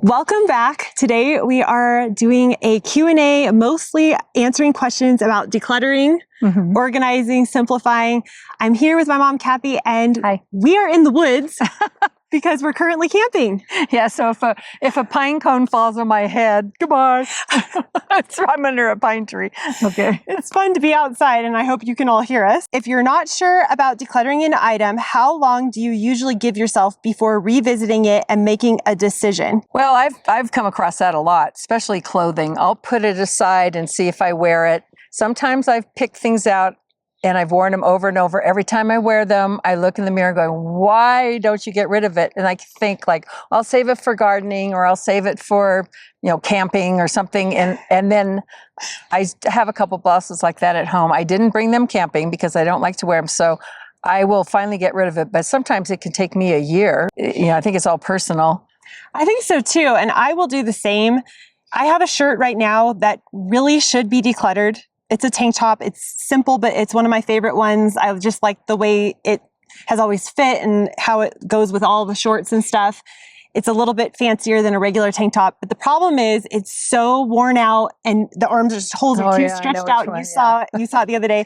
Welcome back. Today we are doing a Q&A, mostly answering questions about decluttering, organizing, simplifying. I'm here with my mom, Kathy, and Hi. We are in the woods because we're currently camping. Yeah, so if a pine cone falls on my head, goodbye. I'm under a pine tree. Okay. It's fun to be outside, and I hope you can all hear us. If you're not sure about decluttering an item, how long do you usually give yourself before revisiting it and making a decision? Well, I've come across that a lot, especially clothing. I'll put it aside and see if I wear it. Sometimes I've picked things out and I've worn them over and over. Every time I wear them, I look in the mirror going, why don't you get rid of it? And I think like, I'll save it for gardening, or I'll save it for, camping or something. And then I have a couple blouses like that at home. I didn't bring them camping because I don't like to wear them. So I will finally get rid of it. But sometimes it can take me a year. I think it's all personal. I think so too. And I will do the same. I have a shirt right now that really should be decluttered. It's a tank top. It's simple, but it's one of my favorite ones. I just like the way it has always fit and how it goes with all the shorts and stuff. It's a little bit fancier than a regular tank top, but the problem is it's so worn out and the arms are just holes are too stretched out. You saw it the other day,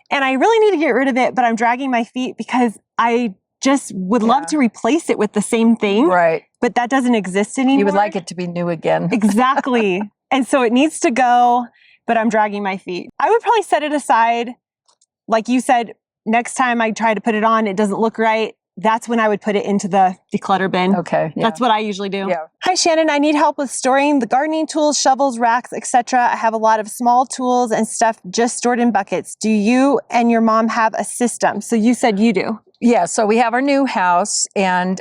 and I really need to get rid of it, but I'm dragging my feet because I just would love to replace it with the same thing. Right. But that doesn't exist anymore. You would like it to be new again. Exactly. And so it needs to go, but I'm dragging my feet. I would probably set it aside. Like you said, next time I try to put it on, it doesn't look right. That's when I would put it into the declutter bin. Okay. Yeah. That's what I usually do. Yeah. Hi, Shannon. I need help with storing the gardening tools, shovels, racks, etc. I have a lot of small tools and stuff just stored in buckets. Do you and your mom have a system? So you said you do. Yeah. So we have our new house, and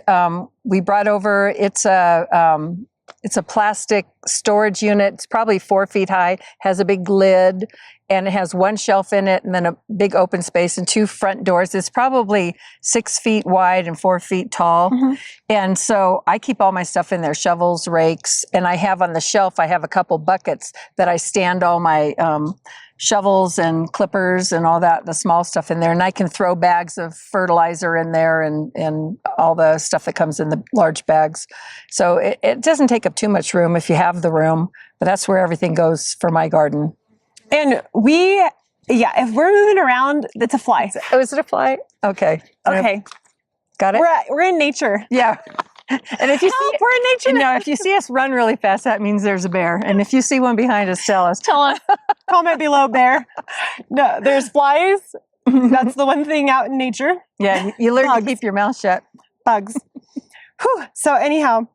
we brought over. It's a plastic storage unit. It's probably 4 feet high. Has a big lid, and it has one shelf in it, and then a big open space and 2 front doors. It's probably 6 feet wide and 4 feet tall. And so I keep all my stuff in there, shovels, rakes, and I have on the shelf, I have a couple buckets that I stand all my shovels and clippers and all that, the small stuff in there. And I can throw bags of fertilizer in there and all the stuff that comes in the large bags. So it doesn't take up too much room if you have the room, but that's where everything goes for my garden. And if we're moving around, it's a fly. Oh, is it a fly? Okay. Okay. Got it? We're in nature. Yeah. And if you see, we're in nature. No, if you see us run really fast, that means there's a bear. And if you see one behind us, tell us. Tell us. Comment below, bear. No, there's flies. That's the one thing out in nature. Yeah, you learn to keep your mouth shut. Bugs. Whew. So anyhow,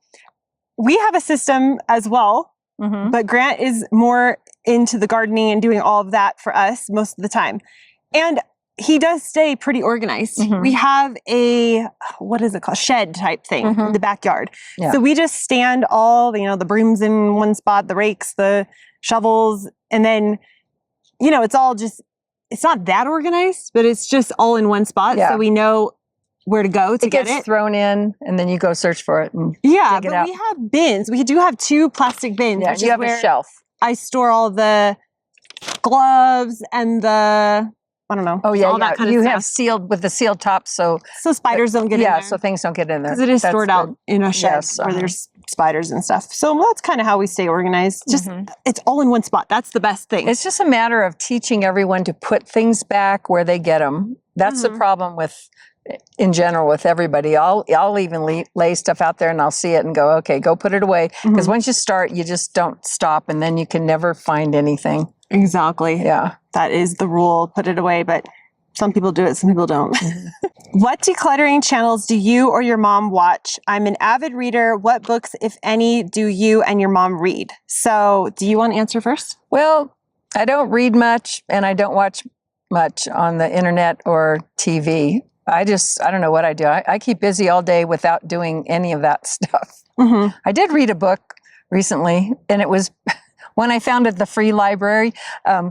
we have a system as well, but Grant is more into the gardening and doing all of that for us most of the time. And he does stay pretty organized. We have a, what is it called? Shed type thing in the backyard. Yeah. So we just stand all, the brooms in one spot, the rakes, the shovels, and then, it's all just, it's not that organized, but it's just all in one spot. Yeah. So we know where to go to get it. It gets thrown in, and then you go search for it and dig it out. We have bins. We do have 2 plastic bins. Yeah, you have a shelf. I store all the gloves and the, I don't know. Oh yeah, all that kind of stuff. You have sealed with the sealed top, so spiders don't get in there. Yeah, so things don't get in there. Because it is stored out in a shed where there's spiders and stuff. So that's kind of how we stay organized. Just it's all in one spot. That's the best thing. It's just a matter of teaching everyone to put things back where they get them. That's the problem in general with everybody. I'll even lay stuff out there and I'll see it and go, okay, go put it away. Because once you start, you just don't stop, and then you can never find anything. Exactly. Yeah. That is the rule. Put it away, but some people do it, some people don't. What decluttering channels do you or your mom watch? I'm an avid reader. What books, if any, do you and your mom read? So do you want to answer first? Well, I don't read much, and I don't watch much on the internet or TV. I don't know what I do. I keep busy all day without doing any of that stuff. I did read a book recently, and it was when I founded the free library.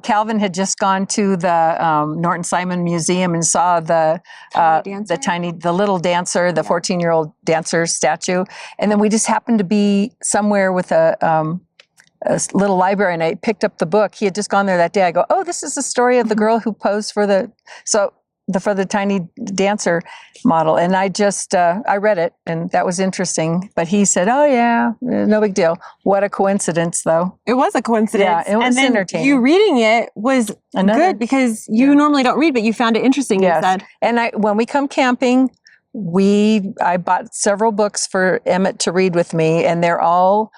Calvin had just gone to the Norton Simon Museum and saw the little dancer, the 14-year-old dancer statue. And then we just happened to be somewhere with a little library, and I picked up the book. He had just gone there that day. I go, oh, this is the story of the girl who posed for the... So for the tiny dancer model. And I just, I read it and that was interesting. But he said, oh yeah, no big deal. What a coincidence though. It was a coincidence. Yeah, it was and then entertaining. You reading it was good because you normally don't read, but you found it interesting, you said. And when we come camping, I bought several books for Emmett to read with me, and they're all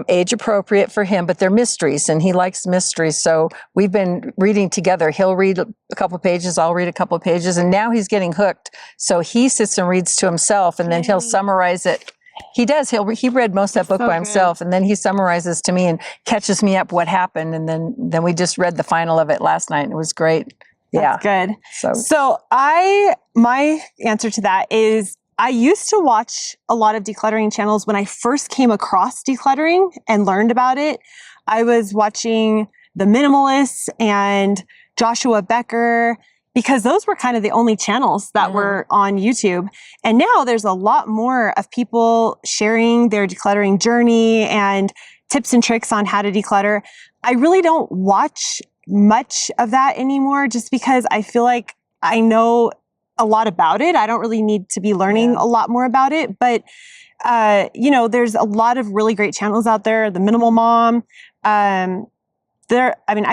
age appropriate for him, but they're mysteries and he likes mysteries. So we've been reading together. He'll read a couple pages, I'll read a couple pages, and now he's getting hooked. So he sits and reads to himself and then he'll summarize it. He does. He read most of that book by himself, and then he summarizes to me and catches me up what happened. And then we just read the final of it last night. And it was great. That's good. So my answer to that is I used to watch a lot of decluttering channels when I first came across decluttering and learned about it. I was watching The Minimalists and Joshua Becker because those were kind of the only channels that were on YouTube. And now there's a lot more of people sharing their decluttering journey and tips and tricks on how to declutter. I really don't watch much of that anymore just because I feel like I know a lot about it. I don't really need to be learning a lot more about it, but there's a lot of really great channels out there. The Minimal Mom, I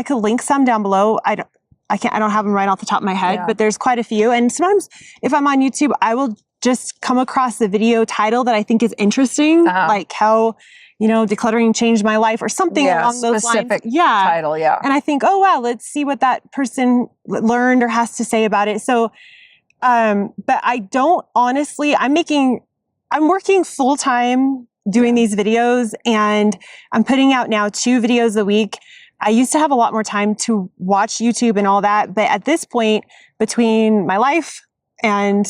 could link some down below. I don't have them right off the top of my head, but there's quite a few. And sometimes if I'm on YouTube, I will just come across the video title that I think is interesting, like how, decluttering changed my life or something along those lines. Title, And I think, oh wow, let's see what that person learned or has to say about it. So but I don't honestly, I'm working full time doing these videos, and I'm putting out now 2 videos a week. I used to have a lot more time to watch YouTube and all that. But at this point, between my life and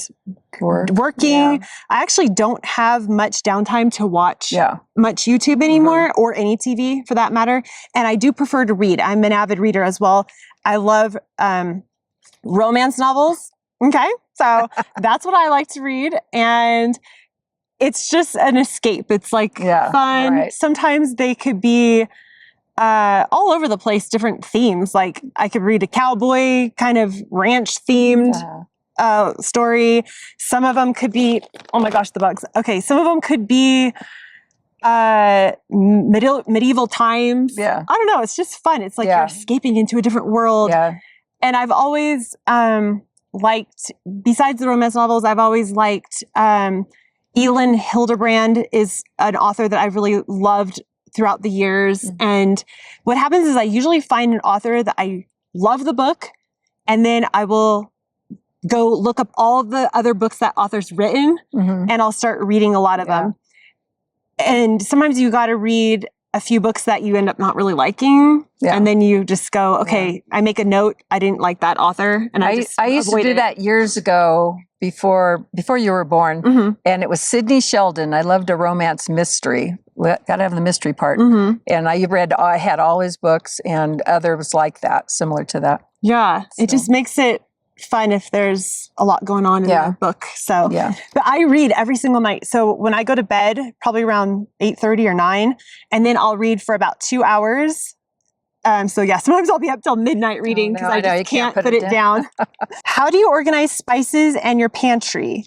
working, I actually don't have much downtime to watch much YouTube anymore or any TV for that matter. And I do prefer to read. I'm an avid reader as well. I love romance novels. Okay, so that's what I like to read, and it's just an escape. It's like fun. Right. Sometimes they could be all over the place, different themes. Like I could read a cowboy kind of ranch themed story. Some of them could be, oh my gosh, the bugs. Okay, some of them could be medieval times. I don't know. It's just fun. It's like you're escaping into a different world. And I've always liked, besides the romance novels, I've always liked Elin Hilderbrand is an author that I've really loved throughout the years. And what happens is I usually find an author that I love the book, and then I will go look up all the other books that author's written, and I'll start reading a lot of them. And sometimes you got to read a few books that you end up not really liking. And then you just go, okay, I make a note. I didn't like that author. And I used to do that years ago before you were born. And it was Sidney Sheldon. I loved a romance mystery. Got to have the mystery part. And I had all his books and others like that, similar to that. Yeah. So. It just makes it fun if there's a lot going on in the book. So, but I read every single night. So when I go to bed, probably around 8:30 or 9, and then I'll read for about 2 hours. Sometimes I'll be up till midnight reading because I just can't put it down. How do you organize spices and your pantry?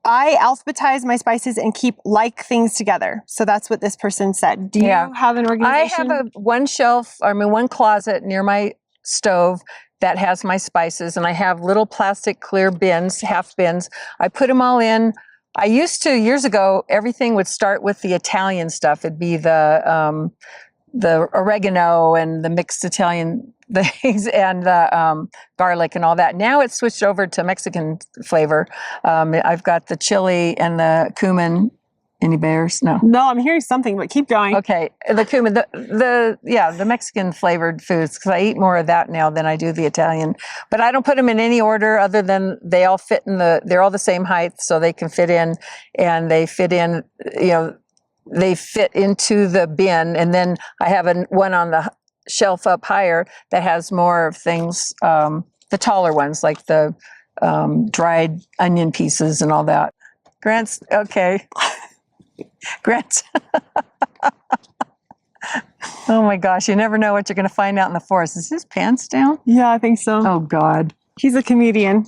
I alphabetize my spices and keep like things together. So that's what this person said. Do you have an organization? I have one closet near my stove that has my spices, and I have little plastic clear bins, half bins. I put them all in. I used to, years ago, everything would start with the Italian stuff. It'd be the oregano and the mixed Italian things and the garlic and all that. Now it's switched over to Mexican flavor. I've got the chili and the cumin. Any bears? No. No, I'm hearing something, but keep going. Okay. The cumin, the Mexican flavored foods, because I eat more of that now than I do the Italian. But I don't put them in any order other than they all fit they're all the same height, so they can fit in, and they fit in, they fit into the bin. And then I have one on the shelf up higher that has more things, the taller ones, like the dried onion pieces and all that. Grant's, okay. Grant. Oh my gosh, you never know what you're going to find out in the forest. Is his pants down? Yeah, I think so. Oh God. He's a comedian.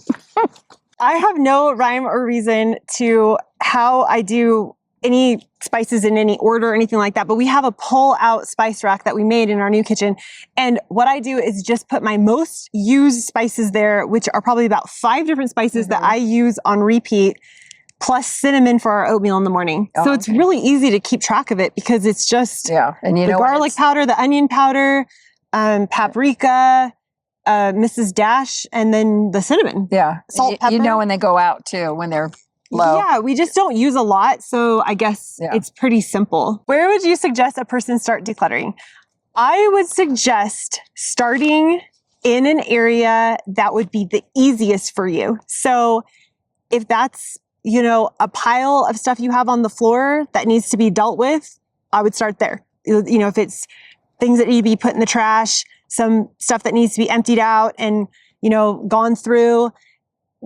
I have no rhyme or reason to how I do any spices in any order or anything like that, but we have a pull-out spice rack that we made in our new kitchen. And what I do is just put my most used spices there, which are probably about 5 different spices that I use on repeat, plus cinnamon for our oatmeal in the morning. So it's really easy to keep track of it because it's just and the garlic powder, the onion powder, paprika, Mrs. Dash, and then the cinnamon. Salt, pepper. You know when they go out too, when they're low. Yeah, we just don't use a lot, so I guess it's pretty simple. Where would you suggest a person start decluttering? I would suggest starting in an area that would be the easiest for you. So if that's, you know, a pile of stuff you have on the floor that needs to be dealt with, I would start there. You know, if it's things that need to be put in the trash, some stuff that needs to be emptied out and, you know, gone through,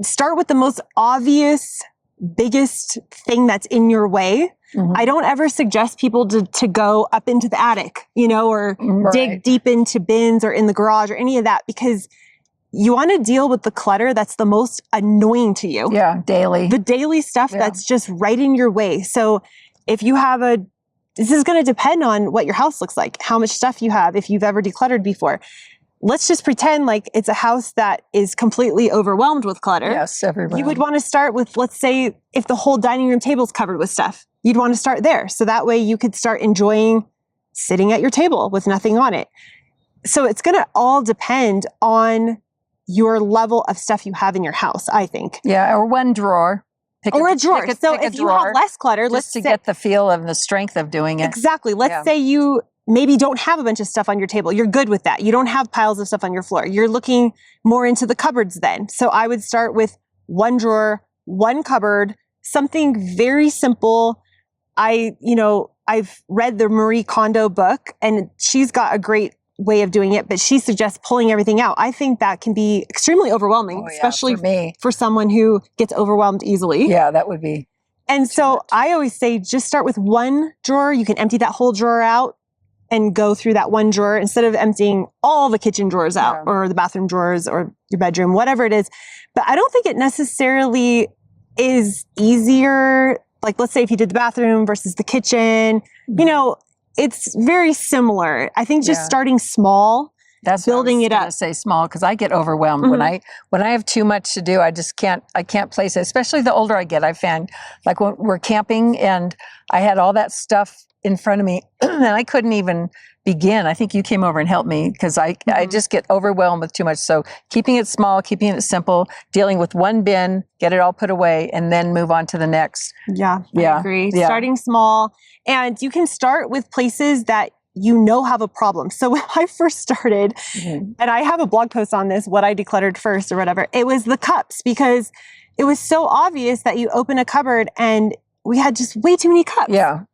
start with the most obvious, biggest thing that's in your way. I don't ever suggest people to go up into the attic, you know, or dig deep into bins or in the garage or any of that, because you want to deal with the clutter that's the most annoying to you. Daily. The daily stuff that's just right in your way. So if you have this is going to depend on what your house looks like, how much stuff you have, if you've ever decluttered before. Let's just pretend like it's a house that is completely overwhelmed with clutter. Yes, everywhere. You would want to start with, let's say, if the whole dining room table is covered with stuff, you'd want to start there. So that way you could start enjoying sitting at your table with nothing on it. So it's going to all depend on your level of stuff you have in your house, I think. Or one drawer. Or a drawer. So if you have less clutter, let's to get the feel of the strength of doing it. Exactly. Let's say you maybe don't have a bunch of stuff on your table. You're good with that. You don't have piles of stuff on your floor. You're looking more into the cupboards then. So I would start with one drawer, one cupboard, something very simple. I've read the Marie Kondo book and she's got a great way of doing it, but she suggests pulling everything out. I think that can be extremely overwhelming, especially for someone who gets overwhelmed easily. That would be. And so I always say, just start with one drawer. You can empty that whole drawer out and go through that one drawer instead of emptying all the kitchen drawers out or the bathroom drawers or your bedroom, whatever it is. But I don't think it necessarily is easier. Like, let's say if you did the bathroom versus the kitchen, you know, it's very similar. I think just starting small, that's building it up. Say small, because I get overwhelmed when I have too much to do. I can't place it. Especially the older I get, I found, like when we're camping and I had all that stuff in front of me and I couldn't even begin. I think you came over and helped me because I just get overwhelmed with too much. So keeping it small, keeping it simple, dealing with one bin, get it all put away, and then move on to the next. I agree. Starting small. And you can start with places that you know have a problem. So when I first started, and I have a blog post on this, what I decluttered first or whatever, it was the cups, because it was so obvious that you open a cupboard and we had just way too many cups.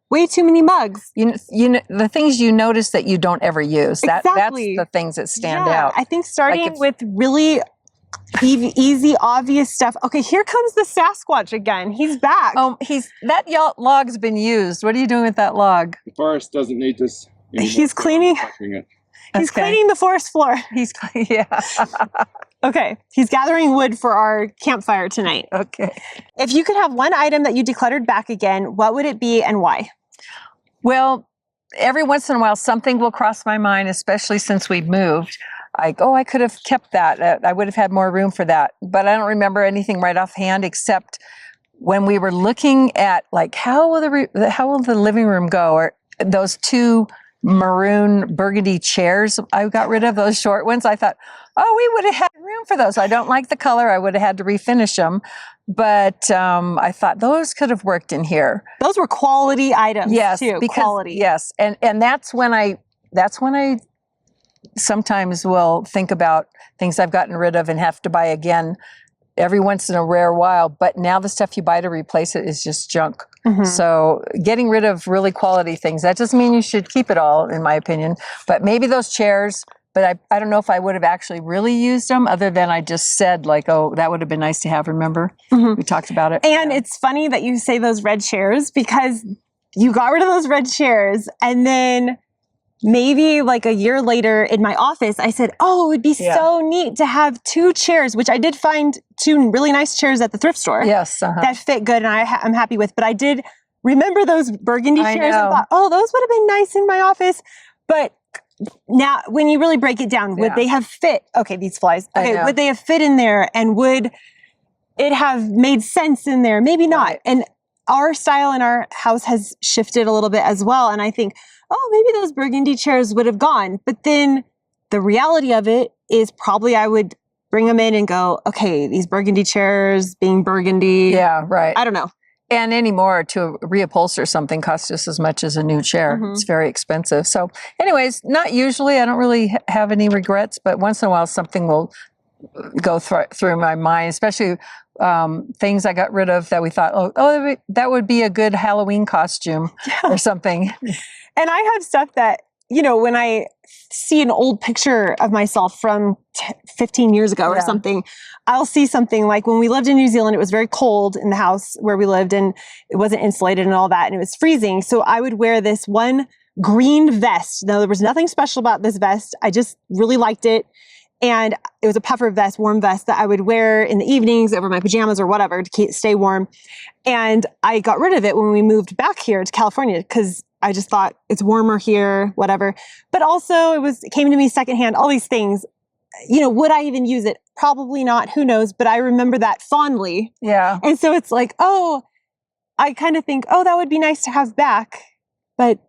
Way too many mugs. You know the things you notice that you don't ever use. That's the things that stand out. I think starting with really easy, obvious stuff. Okay, here comes the Sasquatch again. He's back. That log's been used. What are you doing with that log? The forest doesn't need this anymore. He's cleaning. He's cleaning the forest floor. Okay, he's gathering wood for our campfire tonight. Okay. If you could have one item that you decluttered back again, what would it be and why? Well, every once in a while, something will cross my mind, especially since we've moved. I could have kept that. I would have had more room for that. But I don't remember anything right offhand, except when we were looking at, like, how will the living room go? Or those 2 maroon burgundy chairs I got rid of, those short ones. I thought, we would have had room for those. I don't like the color. I would have had to refinish them. But I thought those could have worked in here. Those were quality items, too. Quality. Yes, and that's when I sometimes will think about things I've gotten rid of and have to buy again every once in a rare while. But now the stuff you buy to replace it is just junk. So getting rid of really quality things, that doesn't mean you should keep it all, in my opinion. But maybe those chairs. But I don't know if I would have actually really used them, other than I just said, like, that would have been nice to have, remember? We talked about it. And it's funny that you say those red chairs, because you got rid of those red chairs and then maybe like a year later in my office, I said, oh, it would be so neat to have 2 chairs, which I did find 2 really nice chairs at the thrift store. Yes. That fit good and I'm happy with. But I did remember those burgundy chairs and thought, oh, those would have been nice in my office. But now when you really break it down, would they have fit? Okay, these flies. Okay, would they have fit in there? And would it have made sense in there? Maybe not. Right. And our style in our house has shifted a little bit as well. And I think, oh, maybe those burgundy chairs would have gone. But then the reality of it is probably I would bring them in and go, okay, these burgundy chairs being burgundy. Yeah, right. I don't know. And anymore, to reupholster something costs just as much as a new chair. It's very expensive. So anyways, not usually. I don't really have any regrets, but once in a while something will go through my mind, especially things I got rid of that we thought, oh, that would be a good Halloween costume or something. And I have stuff that, you know, when I see an old picture of myself from 15 years ago or something, I'll see something like when we lived in New Zealand, it was very cold in the house where we lived and it wasn't insulated and all that. And it was freezing. So I would wear this one green vest. Now, there was nothing special about this vest. I just really liked it. And it was a puffer vest, warm vest that I would wear in the evenings over my pajamas or whatever to stay warm. And I got rid of it when we moved back here to California because I just thought it's warmer here, whatever. But also it came to me secondhand, all these things. You know, would I even use it? Probably not. Who knows? But I remember that fondly. Yeah. And so it's like, oh, I kind of think, oh, that would be nice to have back. But,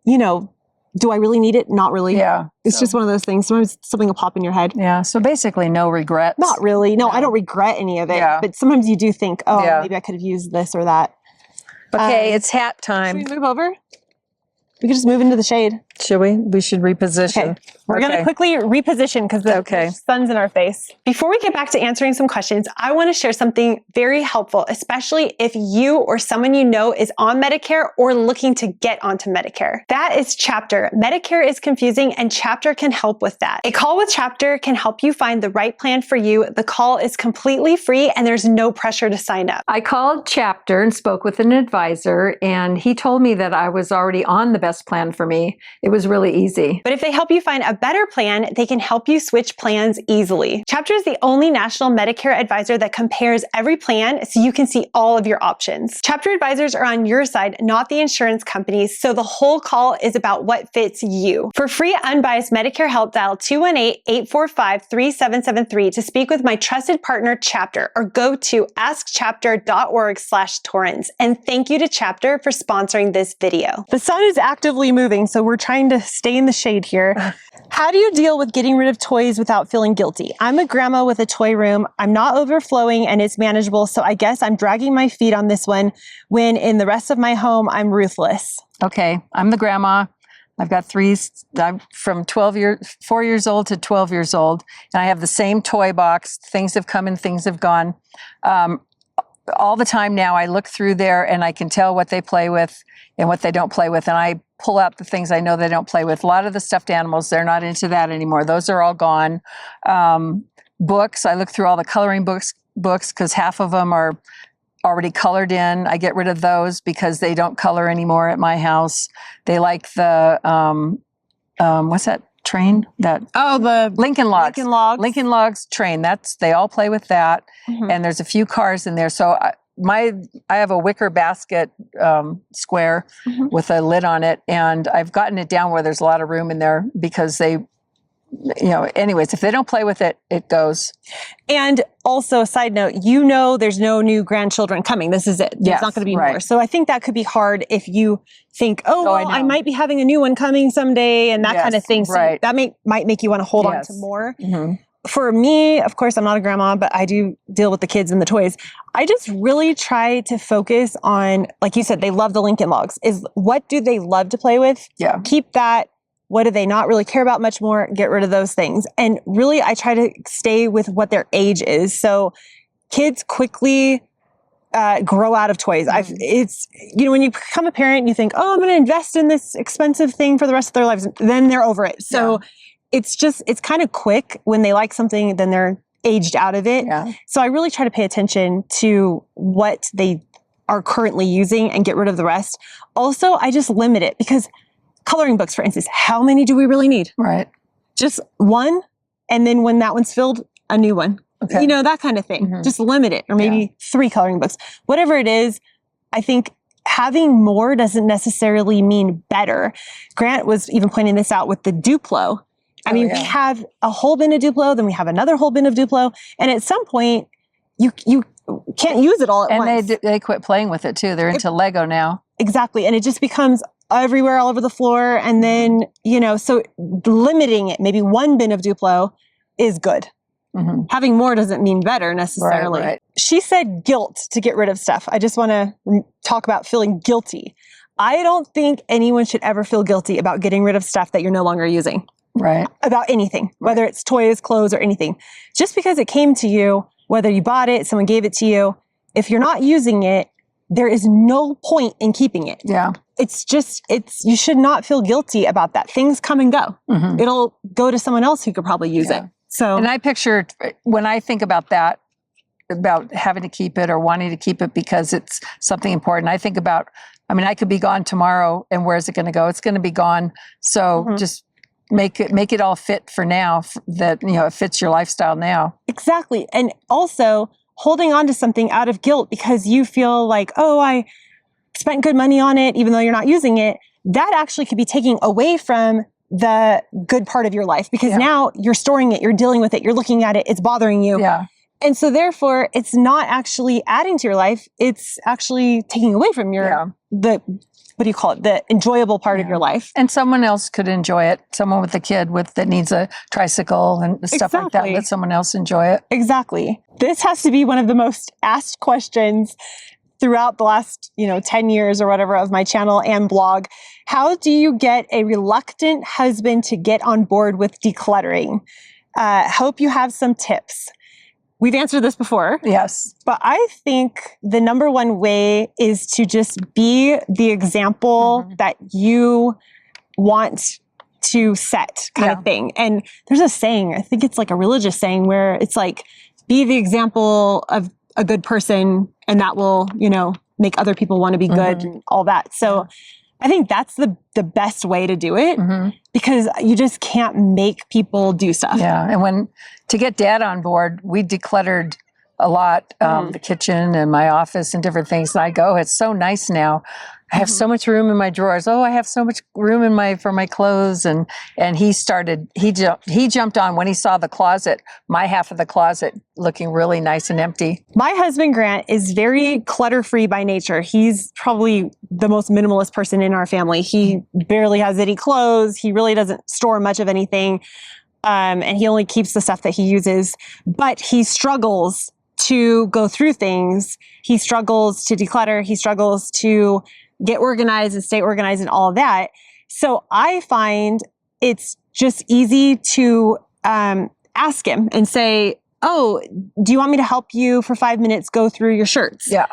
you know, do I really need it? Not really. Yeah. It's just one of those things. Sometimes something will pop in your head. Yeah. So basically no regrets. Not really. No, I don't regret any of it. Yeah. But sometimes you do think, oh, maybe I could have used this or that. Okay, it's hat time. Should we move over? We could just move into the shade. Should we? We should reposition. Okay. We're going to quickly reposition because the sun's in our face. Before we get back to answering some questions, I want to share something very helpful, especially if you or someone you know is on Medicare or looking to get onto Medicare. That is Chapter. Medicare is confusing and Chapter can help with that. A call with Chapter can help you find the right plan for you. The call is completely free and there's no pressure to sign up. I called Chapter and spoke with an advisor and he told me that I was already on the best plan for me. It was really easy. But if they help you find a better plan, they can help you switch plans easily. Chapter is the only national Medicare advisor that compares every plan so you can see all of your options. Chapter advisors are on your side, not the insurance companies, so the whole call is about what fits you. For free unbiased Medicare help, dial 218-845-3773 to speak with my trusted partner, Chapter, or go to askchapter.org/Torrens. And thank you to Chapter for sponsoring this video. The sun is actively moving, so we're trying to stay in the shade here. How do you deal with getting rid of toys without feeling guilty? I'm a grandma with a toy room. I'm not overflowing and it's manageable, so I guess I'm dragging my feet on this one when in the rest of my home, I'm ruthless. Okay, I'm the grandma. I've got 3, I'm from 4 years old to 12 years old, and I have the same toy box. Things have come and things have gone. All the time now, I look through there and I can tell what they play with and what they don't play with, and I pull out the things I know they don't play with. A lot of the stuffed animals, they're not into that anymore. Those are all gone. Books, I look through all the coloring books because half of them are already colored in. I get rid of those because they don't color anymore at my house. They like the, what's that train? The Lincoln Logs. Lincoln Logs train. They all play with that. Mm-hmm. And there's a few cars in there. So I have a wicker basket square with a lid on it, and I've gotten it down where there's a lot of room in there because they, anyways, if they don't play with it, it goes. And also, a side note, there's no new grandchildren coming. This is it. There's not going to be more. So I think that could be hard if you think, I might be having a new one coming someday and that kind of thing. So that might make you want to hold on to more. Mm-hmm. For me, of course, I'm not a grandma, but I do deal with the kids and the toys. I just really try to focus on, like you said, they love the Lincoln Logs. Is what do they love to play with? Yeah. Keep that. What do they not really care about much more? Get rid of those things. And really, I try to stay with what their age is. So kids quickly grow out of toys. It's when you become a parent, you think, I'm going to invest in this expensive thing for the rest of their lives. Then they're over it. So it's kind of quick. When they like something, then they're aged out of it. Yeah. So I really try to pay attention to what they are currently using and get rid of the rest. Also, I just limit it because coloring books, for instance, how many do we really need? Right. Just one. And then when that one's filled, a new one. Okay. You know, that kind of thing. Mhm. Just limit it, or maybe 3 coloring books. Whatever it is, I think having more doesn't necessarily mean better. Grant was even pointing this out with the Duplo. I mean, we have a whole bin of Duplo, then we have another whole bin of Duplo, and at some point, you can't use it all at once. And they quit playing with it too. They're into Lego now. Exactly, and it just becomes everywhere, all over the floor, and then, you know, so limiting it, maybe 1 bin of Duplo is good. Mm-hmm. Having more doesn't mean better necessarily. Right. She said guilt to get rid of stuff. I just want to talk about feeling guilty. I don't think anyone should ever feel guilty about getting rid of stuff that you're no longer using. Right. About anything, whether it's toys, clothes, or anything. Just because it came to you, whether you bought it, someone gave it to you, if you're not using it, there is no point in keeping it. Yeah. You should not feel guilty about that. Things come and go. Mm-hmm. It'll go to someone else who could probably use it. So, and I picture, when I think about that, about having to keep it or wanting to keep it because it's something important, I think about, I mean, I could be gone tomorrow, and where's it going to go? It's going to be gone. So just make it all fit for now, that, you know, it fits your lifestyle now. Exactly. And also holding on to something out of guilt because you feel like, oh, I spent good money on it, even though you're not using it, that actually could be taking away from the good part of your life, because now you're storing it, you're dealing with it, you're looking at it, it's bothering you. Yeah. And so therefore it's not actually adding to your life, it's actually taking away from your, what do you call it? The enjoyable part of your life. And someone else could enjoy it. Someone with a kid that needs a tricycle and stuff like that. Let someone else enjoy it. Exactly. This has to be one of the most asked questions throughout the last, 10 years or whatever of my channel and blog. How do you get a reluctant husband to get on board with decluttering? Hope you have some tips. We've answered this before. Yes. But I think the number one way is to just be the example that you want to set, kind of thing. And there's a saying, I think it's like a religious saying, where it's like, be the example of a good person, and that will, make other people want to be good and all that. So I think that's the best way to do it, because you just can't make people do stuff. Yeah. And to get Dad on board, we decluttered a lot, the kitchen and my office and different things. And I go, it's so nice now. I have so much room in my drawers. Oh, I have so much room for my clothes. And he jumped on when he saw the closet, my half of the closet looking really nice and empty. My husband, Grant, is very clutter-free by nature. He's probably the most minimalist person in our family. He barely has any clothes. He really doesn't store much of anything. And he only keeps the stuff that he uses. But he struggles to go through things. He struggles to declutter. He struggles to get organized and stay organized and all of that. So I find it's just easy to ask him and say, oh, do you want me to help you for 5 minutes go through your shirts? Yeah.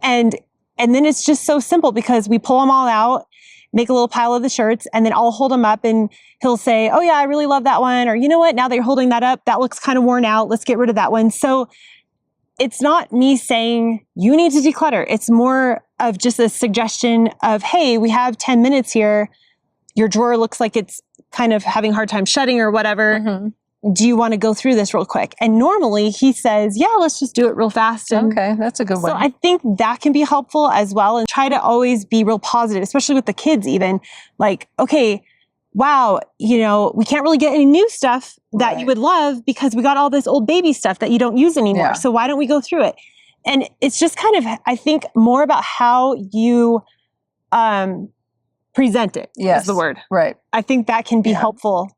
And then it's just so simple, because we pull them all out, make a little pile of the shirts, and then I'll hold them up and he'll say, oh yeah, I really love that one. Or, you know what, now that you're holding that up, that looks kind of worn out. Let's get rid of that one. So it's not me saying you need to declutter. It's more of just a suggestion of, hey, we have 10 minutes here. Your drawer looks like it's kind of having a hard time shutting or whatever. Do you want to go through this real quick? And normally he says, yeah, let's just do it real fast. And okay, that's a good one. So I think that can be helpful as well, and try to always be real positive, especially with the kids even. Like, okay, wow, we can't really get any new stuff that you would love because we got all this old baby stuff that you don't use anymore. Yeah. So why don't we go through it? And it's just kind of, I think, more about how you present it is the word. Right. I think that can be helpful.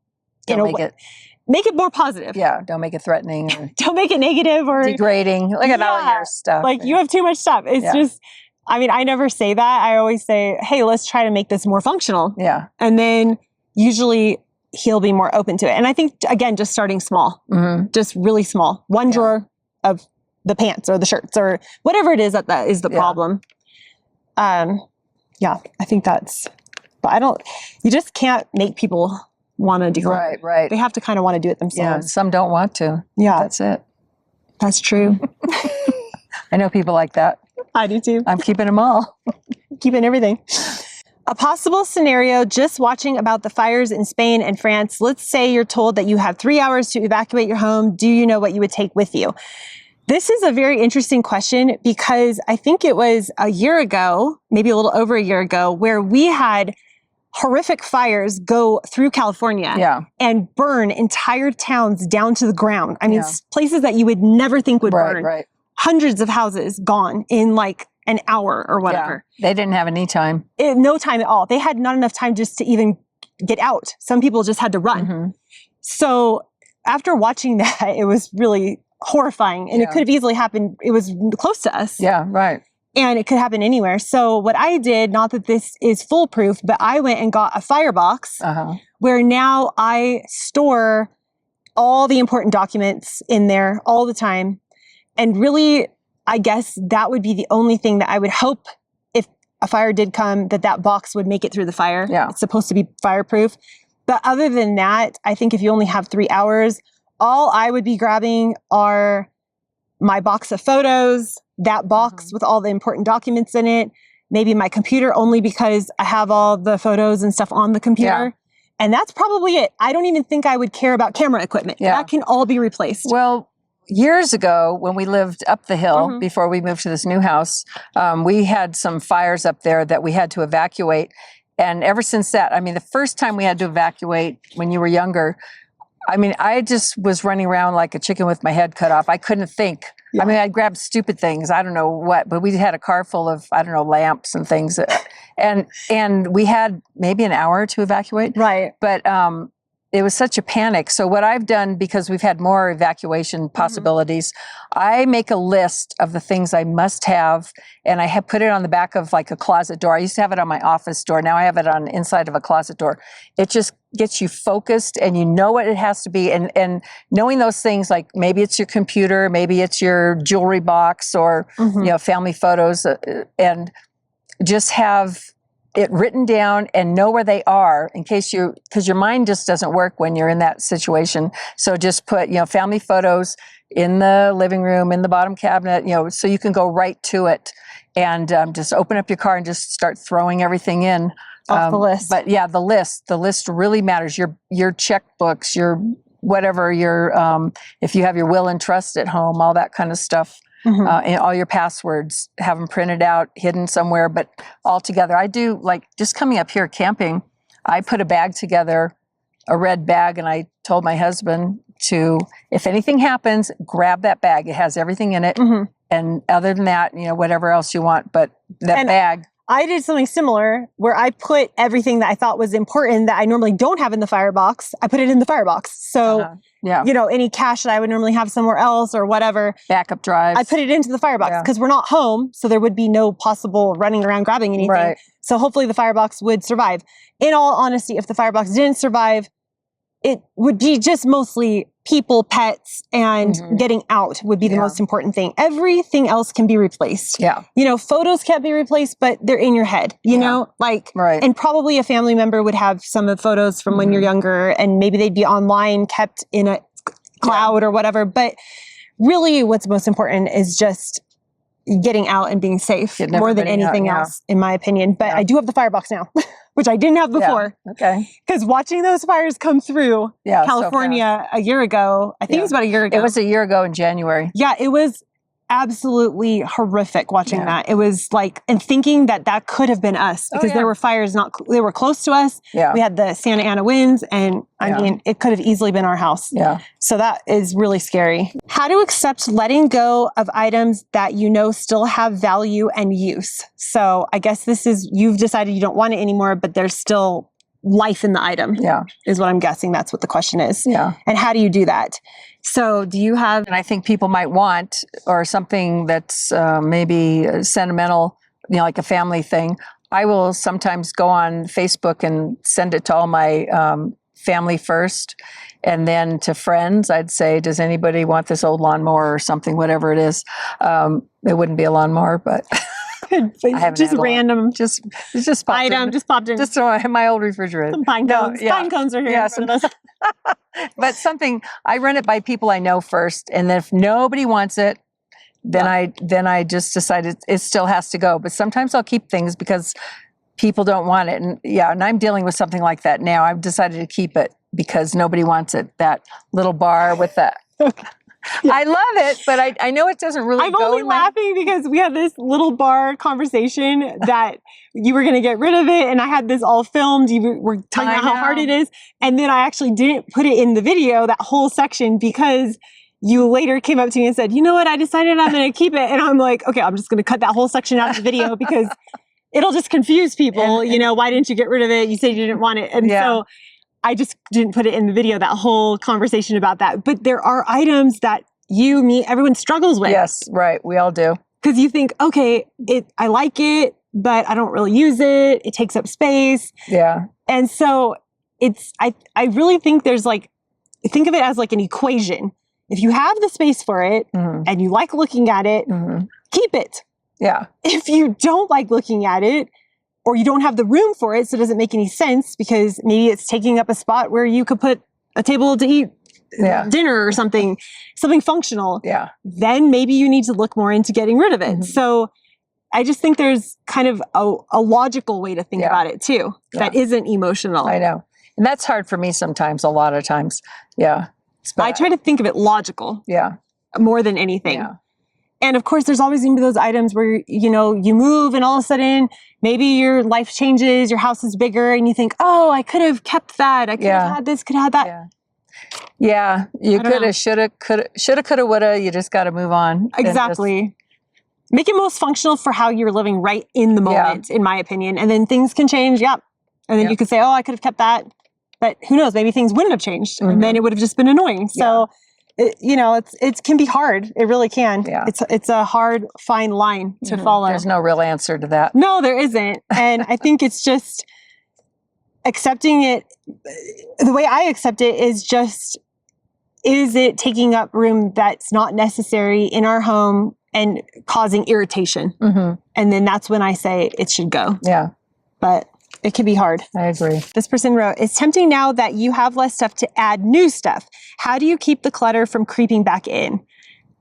Make it more positive. Yeah. Don't make it threatening. Or don't make it negative or degrading. Look at all your stuff. Like you have too much stuff. It's just, I mean, I never say that. I always say, hey, let's try to make this more functional. Yeah. And then usually he'll be more open to it. And I think, again, just starting small, just really small, one drawer of the pants or the shirts or whatever it is that is the problem. I think but you just can't make people want to do it. Right. They have to kind of want to do it themselves. Yeah, some don't want to. Yeah. That's it. That's true. I know people like that. I do too. I'm keeping them all. Keeping everything. A possible scenario, just watching about the fires in Spain and France. Let's say you're told that you have 3 hours to evacuate your home. Do you know what you would take with you? This is a very interesting question because I think it was a year ago, maybe a little over a year ago, where we had horrific fires go through California and burn entire towns down to the ground. I mean, places that you would never think would burn. Right. Hundreds of houses gone in like an hour or whatever. Yeah. They didn't have any time. No time at all. They had not enough time just to even get out. Some people just had to run. Mm-hmm. So after watching that, it was really horrifying, and it could have easily happened. It was close to us. Yeah, right. And it could happen anywhere. So what I did, not that this is foolproof, but I went and got a firebox where now I store all the important documents in there all the time. And really, I guess that would be the only thing that I would hope if a fire did come, that box would make it through the fire. Yeah. It's supposed to be fireproof. But other than that, I think if you only have 3 hours, all I would be grabbing are my box of photos, that box with all the important documents in it, maybe my computer only because I have all the photos and stuff on the computer. Yeah. And that's probably it. I don't even think I would care about camera equipment. Yeah. That can all be replaced. Well, years ago, when we lived up the hill before we moved to this new house, we had some fires up there that we had to evacuate. And ever since that, I mean, the first time we had to evacuate when you were younger, I mean, I just was running around like a chicken with my head cut off. I couldn't think. Yeah. I mean, I'd grab stupid things. I don't know what, but we had a car full of, I don't know, lamps and things. And we had maybe an hour to evacuate. Right. But it was such a panic. So what I've done, because we've had more evacuation possibilities, I make a list of the things I must have, and I have put it on the back of like a closet door. I used to have it on my office door. Now I have it on the inside of a closet door. It just gets you focused, and you know what it has to be. And knowing those things, like maybe it's your computer, maybe it's your jewelry box, or you know, family photos, and just have it written down and know where they are in case because your mind just doesn't work when you're in that situation. So just put, you know, family photos in the living room, in the bottom cabinet, you know, so you can go right to it, and just open up your car and just start throwing everything in. Off the list. But yeah, the list really matters. Your checkbooks, your whatever, if you have your will and trust at home, all that kind of stuff. And all your passwords, have them printed out, hidden somewhere, but all together. I do, like, just coming up here camping, I put a bag together, a red bag, and I told my husband to, if anything happens, grab that bag. It has everything in it. And other than that, you know, whatever else you want, but that bag. I did something similar where I put everything that I thought was important that I normally don't have in the firebox. I put it in the firebox. So, you know, any cash that I would normally have somewhere else or whatever. Backup drives. I put it into the firebox because we're not home. So there would be no possible running around grabbing anything. Right. So hopefully the firebox would survive. In all honesty, if the firebox didn't survive, it would be just mostly people, pets, and getting out would be the most important thing. Everything else can be replaced. Yeah. You know, photos can't be replaced, but they're in your head, you know, like, and probably a family member would have some of the photos from when you're younger, and maybe they'd be online, kept in a cloud or whatever. But really what's most important is just getting out and being safe more than anything else, in my opinion. But I do have the firebox now, which I didn't have before. Okay. Because watching those fires come through California a year ago, I think it was about a year ago. It was a year ago in January. Yeah, it was absolutely horrific watching that. It was like, and thinking that could have been us, because there were fires they were close to us. Yeah. We had the Santa Ana winds, and I mean, it could have easily been our house. Yeah. So that is really scary. How to accept letting go of items that you know still have value and use. So I guess this is, you've decided you don't want it anymore, but there's still life in the item. Yeah. Is what I'm guessing. That's what the question is. Yeah. And how do you do that? So do you have... And I think people might want, or something that's maybe sentimental, you know, like a family thing. I will sometimes go on Facebook and send it to all my family first, and then to friends. I'd say, does anybody want this old lawnmower or something, whatever it is. It wouldn't be a lawnmower, but... just random, it just popped item, in. Just popped in. Just my old refrigerator. Some pine cones. Pine cones are here. Yeah, but something, I run it by people I know first, and then if nobody wants it, then I just decided it still has to go. But sometimes I'll keep things because people don't want it. And I'm dealing with something like that now. I've decided to keep it because nobody wants it. That little bar with that. Yeah. I love it, but I know it doesn't really I'm go only in laughing because we had this little bar conversation that you were going to get rid of it, and I had this all filmed. You were talking about how hard it is, and then I actually didn't put it in the video, that whole section, because you later came up to me and said, you know what, I decided I'm going to keep it. And I'm like, okay, I'm just going to cut that whole section out of the video because it'll just confuse people. Why didn't you get rid of it? You said you didn't want it. And so I just didn't put it in the video, that whole conversation about that. But there are items that you, me, everyone struggles with. Yes, right. We all do. Because you think, okay, I like it, but I don't really use it. It takes up space. Yeah. And so I really think there's think of it as like an equation. If you have the space for it and you like looking at it, keep it. Yeah. If you don't like looking at it, or you don't have the room for it, so it doesn't make any sense because maybe it's taking up a spot where you could put a table to eat dinner or something functional, then maybe you need to look more into getting rid of it. So I just think there's kind of a logical way to think about it too, that isn't emotional. I know. And that's hard for me sometimes, a lot of times. Yeah. I try to think of it logical. Yeah. More than anything. Yeah. And of course, there's always going to be those items where, you move and all of a sudden, maybe your life changes, your house is bigger, and you think, oh, I could have kept that. I could have had this, could have had that. Yeah. You could have, should have, could have, would have. You just got to move on. Exactly. Make it most functional for how you're living right in the moment, in my opinion. And then things can change. Yep. And then you could say, oh, I could have kept that. But who knows? Maybe things wouldn't have changed. And then it would have just been annoying. So, it can be hard. It really can. Yeah. It's a hard, fine line to follow. There's no real answer to that. No, there isn't. And I think it's just accepting it. The way I accept it is just, is it taking up room that's not necessary in our home and causing irritation? And then that's when I say it should go. Yeah. But it can be hard. I agree. This person wrote, it's tempting now that you have less stuff to add new stuff. How do you keep the clutter from creeping back in?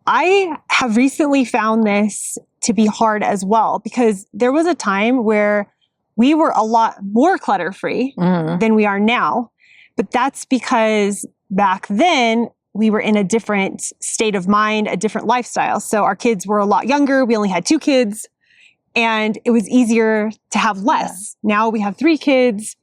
I have recently found this to be hard as well, because there was a time where we were a lot more clutter-free than we are now. But that's because back then we were in a different state of mind, a different lifestyle. So our kids were a lot younger. We only had 2 kids. And it was easier to have less. Now we have 3 kids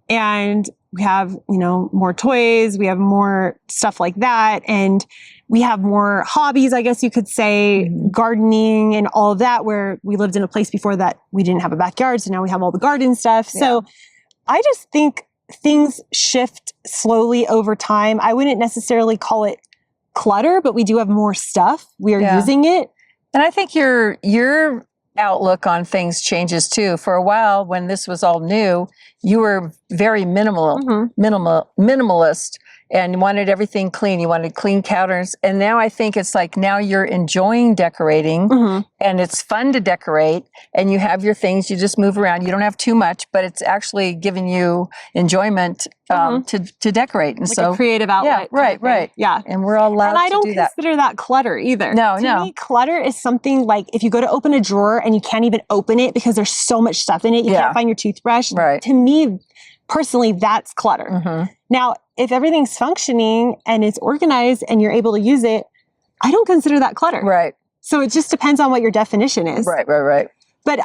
and we have, more toys. We have more stuff like that. And we have more hobbies, I guess you could say, gardening and all of that, where we lived in a place before that we didn't have a backyard. So now we have all the garden stuff. So I just think things shift slowly over time. I wouldn't necessarily call it clutter, but we do have more stuff. We are using it. And I think your outlook on things changes too. For a while, when this was all new, you were very minimalist and wanted everything clean. You wanted clean counters. And now I think it's like, now you're enjoying decorating and it's fun to decorate and you have your things, you just move around. You don't have too much, but it's actually giving you enjoyment to decorate. And like a creative outlet. Yeah, right. Yeah. And we're all allowed to do that. And I don't consider that clutter either. No. To me, clutter is something like if you go to open a drawer and you can't even open it because there's so much stuff in it, you can't find your toothbrush. Right. To me, personally, that's clutter. Now, if everything's functioning and it's organized and you're able to use it, I don't consider that clutter. Right. So it just depends on what your definition is. Right. But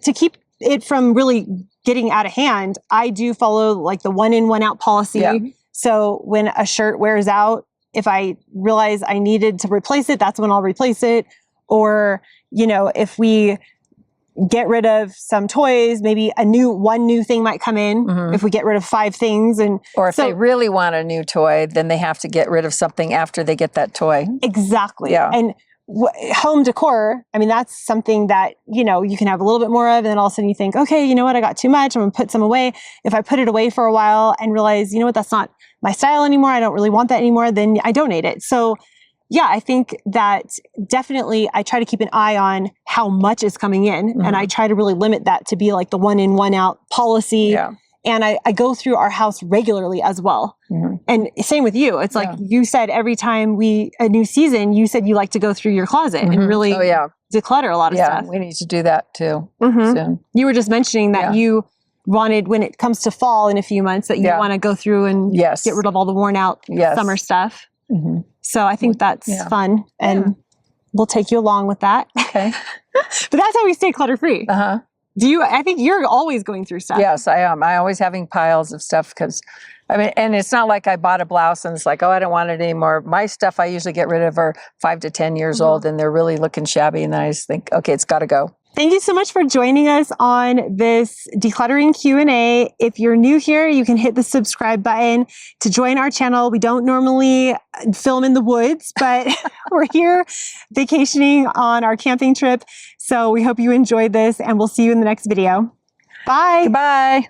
to keep it from really getting out of hand, I do follow like the 1 in, 1 out policy. Yeah. So when a shirt wears out, if I realize I needed to replace it, that's when I'll replace it. Or, if we get rid of some toys, maybe one new thing might come in if we get rid of 5 things. Or if they really want a new toy, then they have to get rid of something after they get that toy. Exactly. Yeah. And home decor, I mean, that's something that, you can have a little bit more of, and then all of a sudden you think, okay, you know what, I got too much, I'm going to put some away. If I put it away for a while and realize, you know what, that's not my style anymore, I don't really want that anymore, then I donate it. So yeah, I think that definitely I try to keep an eye on how much is coming in, and I try to really limit that to be like the 1 in, 1 out policy. Yeah. And I go through our house regularly as well. And same with you. It's like you said, every time a new season, you said you like to go through your closet and really declutter a lot of Yeah, stuff. we need to do that too Mhm. soon. You were just mentioning that Yeah. you wanted, when it comes to fall in a few months, that you Yeah. want to go through and Yes. get rid of all the worn out Yes. summer stuff. Mhm. So I think that's Yeah. fun, and we'll take you along with that. Okay. But that's how we stay clutter free. Uh-huh. I think you're always going through stuff. Yes, I am. I always having piles of stuff because, I mean, and it's not like I bought a blouse and it's like, oh, I don't want it anymore. My stuff I usually get rid of are 5 to 10 years old and they're really looking shabby. And then I just think, okay, it's got to go. Thank you so much for joining us on this decluttering Q&A. If you're new here, you can hit the subscribe button to join our channel. We don't normally film in the woods, but we're here vacationing on our camping trip. So we hope you enjoyed this, and we'll see you in the next video. Bye. Goodbye.